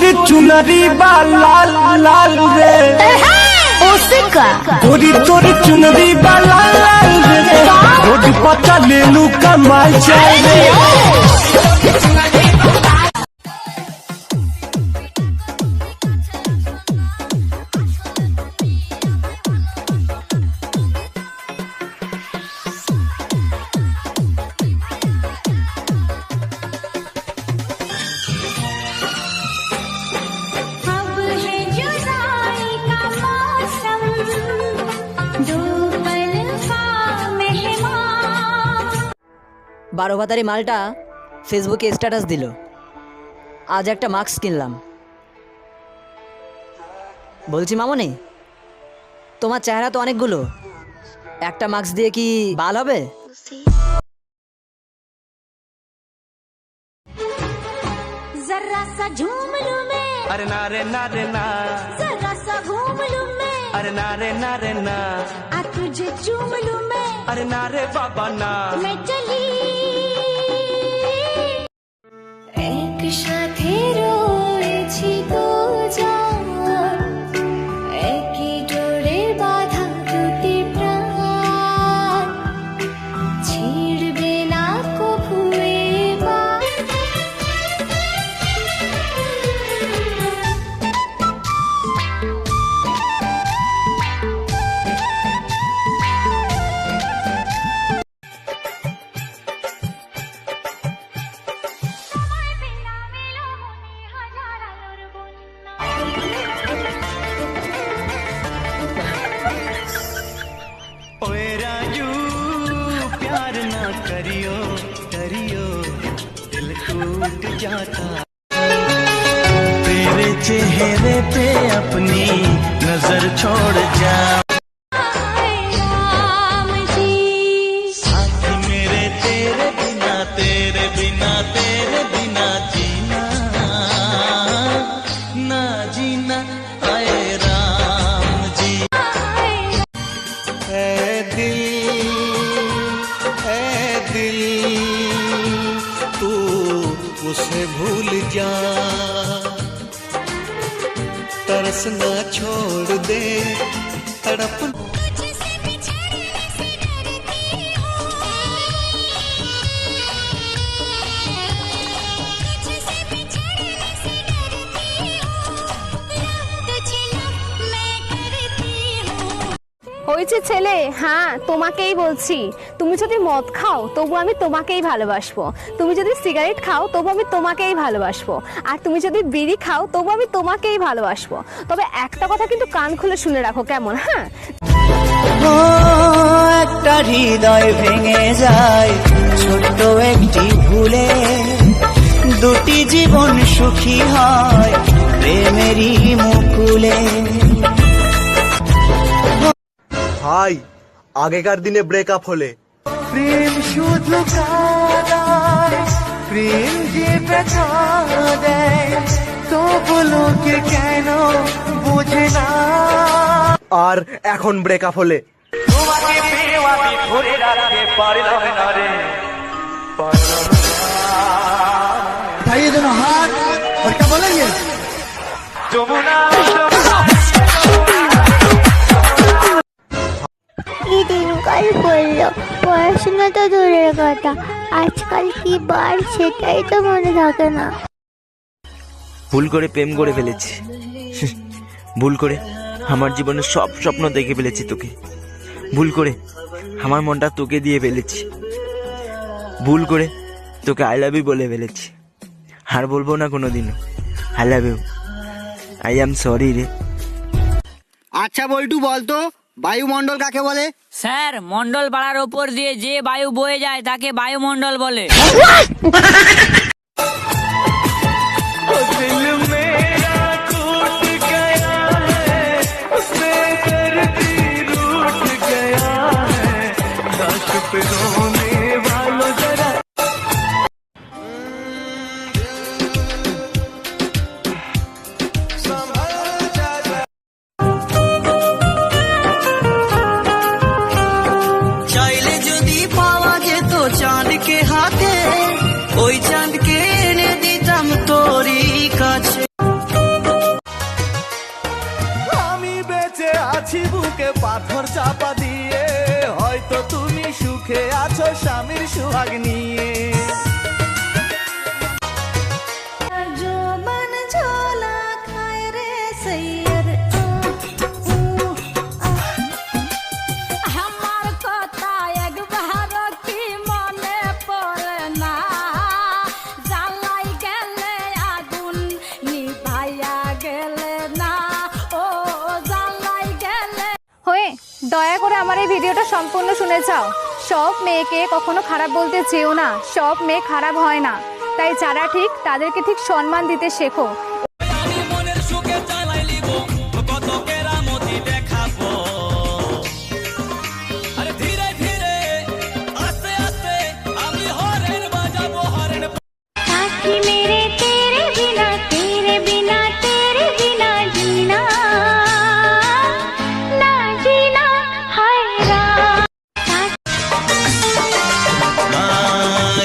तोरी चुनरी बा लाल लाल रे उसका गोरी तोरी चुनरी बा लाल लाल रे रोड पता ले लू कमाल चाय रे বারো ভাতারি মালটা ফেসবুকে স্ট্যাটাস দিল, আজ একটা মাস্ক কিনলাম। বলছি মামনি, তোমার চেহারা তো অনেকগুলো, একটা মাস্ক দিয়ে কি বাল হবে? जरा सा झूम लूं मैं, अरे ना रे ना रे ना, जरा सा घूम लूं मैं, अरे ना रे ना रे ना, आ तुझे चूम लूं मैं, अरे ना रे बाबा ना, मैं चली एक साथे রয়েছি তো জান, একই ডোরে বাঁধা দুটি প্রাণ, ছিড়বে না কভু এ বাঁধ। ओए राजू प्यार ना करियो करियो दिल टूट जाता, तेरे चेहरे पे अपनी नजर छोड़ जा, राम जी साथी मेरे तेरे बिना तेरे बिना तेरे बिना जीना ना जीना, आए राम जी। ऐ दिल तू उसे भूल जा, तरस ना छोड़ दे तड़प হয়েছে ছেলে, হ্যাঁ তোমাকেই বলছি। তুমি যদি মদ খাও তবু আমি তোমাকেই ভালোবাসবো, তুমি যদি সিগারেট খাও তবু আমি তোমাকেই ভালোবাসবো, আর তুমি যদি বিড়ি খাও তবু আমি তোমাকেই ভালোবাসবো। তবে একটা কথা কিন্তু কান খুলে শুনে রাখো, কেমন? হ্যাঁ, একটা হৃদয় ভেঙে যায় ছোট্ট একটি ভুলে, দুটি জীবন সুখী হয় প্রেমেরই মুকুলে। ভাই, আগেকার দিনে ব্রেকআপ হলে প্রেম শুধু কাঁদায়, প্রেম যে ব্যথা দেয় তবু লোকে কেন বোঝে না, আর এখন ব্রেকআপ হলে তোমাকে পেয়েও আমি ধরে রাখতে পারলাম না রে, পারলাম না। ভাই যেন হাত আর কে বলেंगे যমুনা কি দিনকাল পড়লো, পড়াশোনা তো দূরের কথা, আজকাল কি বার সেটাই তো মনে থাকে না। ভুল করে প্রেম করে ফেলেছি, ভুল করে আমার জীবনের সব স্বপ্ন দেখে ফেলেছি তোকে, ভুল করে আমার মনটা তোকে দিয়ে ফেলেছি, ভুল করে তোকে আই লাভ ইউ বলে ফেলেছি, আর বলবো না কোনোদিনও I love you, I am sorry রে। আচ্ছা বল্টু, বলতো বায়ুমণ্ডল কাকে বলে? স্যার, মন্ডল পাড়ার ওপর দিয়ে যে বায়ু বয়ে যায় তাকে বায়ুমণ্ডল বলে। दिल मेरा टूट गया है, बेदर्दी रूठ गया है, दाश पे रोने वालों जरा চাইলে যদি পাওয়া যেত চাঁদকে হাতে, ওই চাঁদ ভাগ নিয়ে। আমার কথা একবার কি মনে পড়ে না, জ্বালাই গেলে আগুন নিভাইয়া গেলে না, ও জ্বালাই গেলে। হয়ে দয়া করে আমার এই ভিডিওটা সম্পূর্ণ শুনে যাও। সব মেয়েকে কখনো খারাপ বলতে চেও না, সব মেয়ে খারাপ হয় না। তাই যারা ঠিক তাদেরকে ঠিক সম্মান দিতে শেখো। साथी मेरे तेरे बिना तेरे बिना जीना ना जीना हाय राम।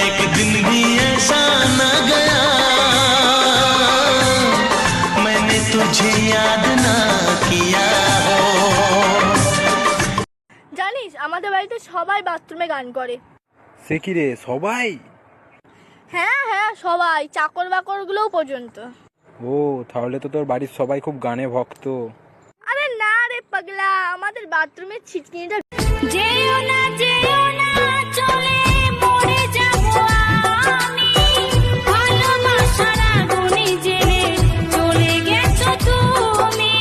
एक दिन भी ऐसा न गया मैंने तुझे याद ना किया हो। জানিস আমাদের বাড়িতে সবাই বাথরুমে গান করে। সে কি রে, সবাই? হ্যাঁ হ্যাঁ সবাই, চাকর বাকর গুলোও পর্যন্ত। ও, তাহলে তো তোর বাড়ির সবাই খুব গানে ভক্ত। আরে না রে পাগলা, আমাদের বাথরুমের ছিটকিনিটা। যেও না চলে মরে যাবো আমি, ভালোবাসার আগুনে জেলে চলে গেছো তুমি।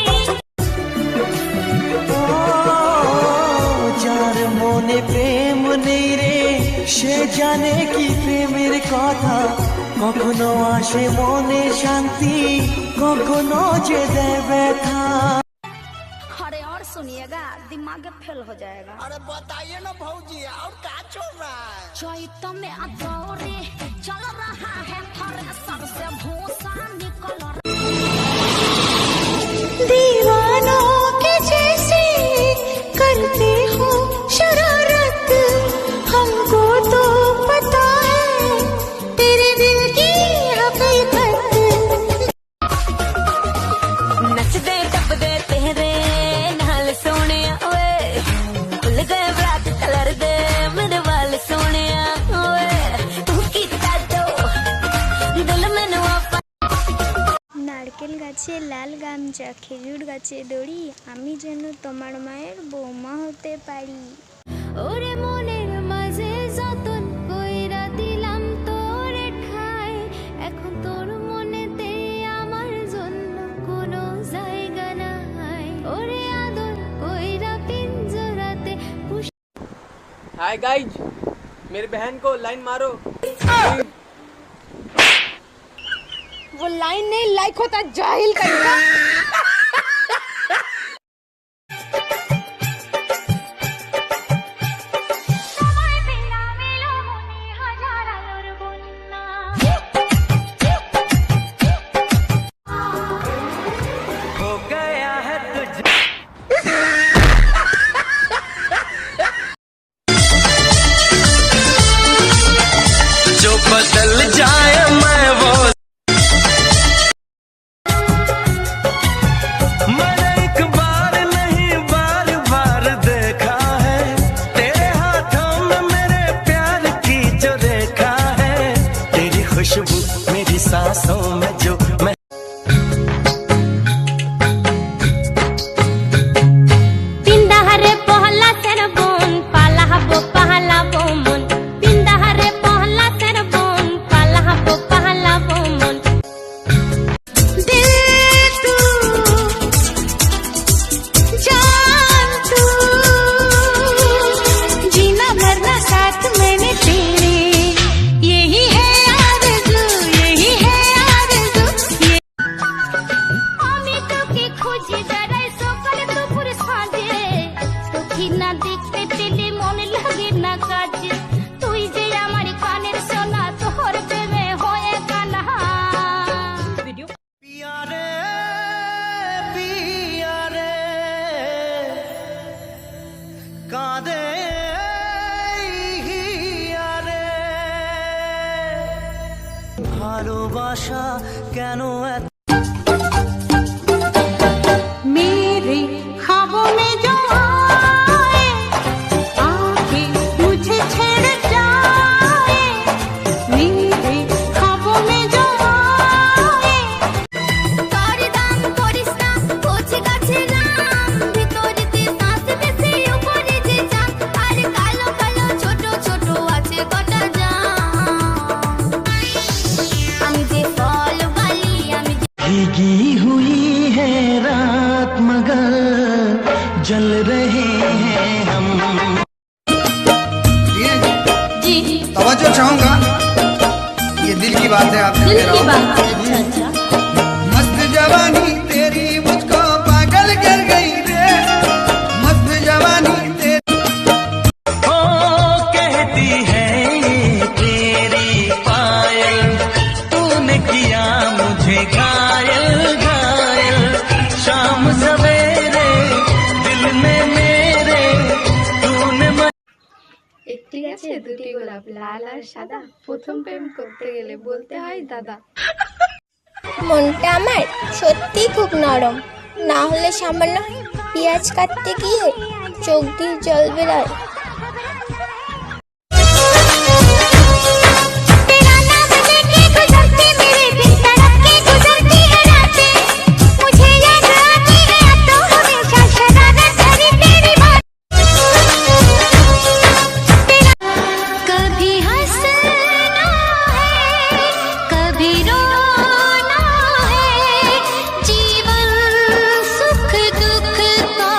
যার মনে প্রেম নেই রে, সে জানে কি প্রেমের কথা। কখনো আসে মনে শান্তি, কখনো যে দেয় ব্যথা। अरे और सुनिएगा, दिमाग फेल हो जाएगा। अरे बताइए ना भौजी, और क्या चल रहा है? चैत में अदौरे चल रहा है, थ्रेसर से भूसा निकल रहा। दीवानों के जैसे करते हो शरारत, हमको तो पता है तेरे दिल की हकीकत। नचदे टपदे तेरे नाल सोने ओए, भुल गए ब्लैक कलर दे मेरे वाल सोने ओए, तू कीता तो दिल मैनू आपा। নারকেল গাছে লাল গামছা, খেজুর গাছে দড়ি, আমি যেন তোমার মায়ের বৌমা হতে পারি। ওরে মনের মাঝে যতন কইরা দিলাম তোরে ঠাই, এখন তোর মনেতে আমার জন্য কোনো জায়গা নাই। ওরে আদর কইরা পিঞ্জরাতে हाय गाइज, मेरी बहन को लाइन मारो। वो लाइन नहीं लाइक होता जाहिल कहीं। हो गया है तुझ जो बदल जाए मैं वो। मैंने एक बार नहीं बार बार देखा है, तेरे हाथों में मेरे प्यार की जो रेखा है। तेरी खुशबू मेरी सांसों में जो मैं। पिंडाहरे पहला तेर बोन पाला हबो पहला बोमन, पिंडाहरे पहला तेर बोन पाला हबो पहला बोमन। दिल तू जान तू, जीना मरना साथ मैंने तेरे, यही है आरज़ू, यही है आरज़ू। আমি তোকে খুঁজি বেড়াই সকাল দুপুর সাঁঝে, তোকে না দেখতে পেলে মনে লাগে না কাজে, তুই যে আমার কানের সোনা, তোর প্রেমে হয়ে কানা। पिया रे पिया रे कांदे हिया रे, ভালোবাসা কেন এত जल रहे हैं हम। जी तवज्जो चाहूंगा, ये दिल की बात है, आपसे कह रहा हूं। अच्छा मस्त जवानी तेरी मुझको पागल कर गई रे, मस्त जवानी तेरी। हो कहती है ये तेरी पायल, तूने किया मुझे घायल घायल। शाम सवेरे दिल में मेरे तूने একটি গাছে দুটি গোলাপ, লাল আর সাদা, প্রথম প্রেম করতে গেলে বলতে হয় দাদা। মনটা আমার সত্যি খুব নরম, না হলে সামান্য পেঁয়াজ কাটতে গিয়ে চোখ দিয়ে জল বেরোয়। कभी हंसना है कभी रोना है, जीवन सुख दुख का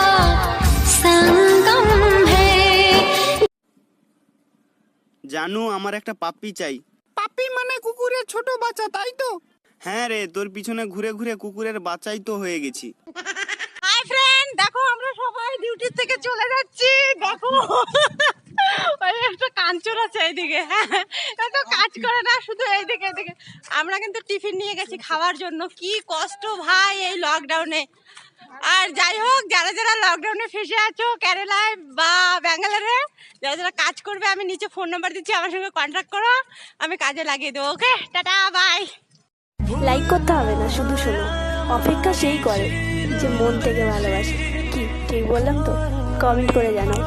संगम है। জানু আমার একটা পাপ্পি চাই। পাপ্পি মানে কুকুরের ছোট বাচ্চা, তাই তো? হ্যাঁ রে, তোর পিছনে ঘুরে ঘুরে কুকুরের বাচ্চাই তো হয়ে গেছি। হাই ফ্রেন্ড, দেখো আমরা সবাই ডিউটি থেকে চলে যাচ্ছি। দেখো ওই একটা কাঞ্চন আছে এইদিকে, তো কাজ করে না, শুধু এইদিকে এইদিকে। আমরা কিন্তু টিফিন নিয়ে গেছি খাওয়ার জন্য। কি কষ্ট ভাই এই লকডাউনে। আর যাই হোক, যারা যারা লকডাউনে ফেসে আছো কেরালায় বা ব্যাঙ্গালোরে, যারা যারা কাজ করবে, আমি নিচে ফোন নাম্বার দিচ্ছি, আমার সঙ্গে কন্ট্যাক্ট করো, আমি কাজে লাগিয়ে দেবো। ওকে, টাটা বাই। লাইক করতে হবে না, শুধু শোনো। অপেক্ষা সেই করে যে মন থেকে ভালোবাসে। কি ঠিক বললাম তো? কমেন্ট করে জানাও।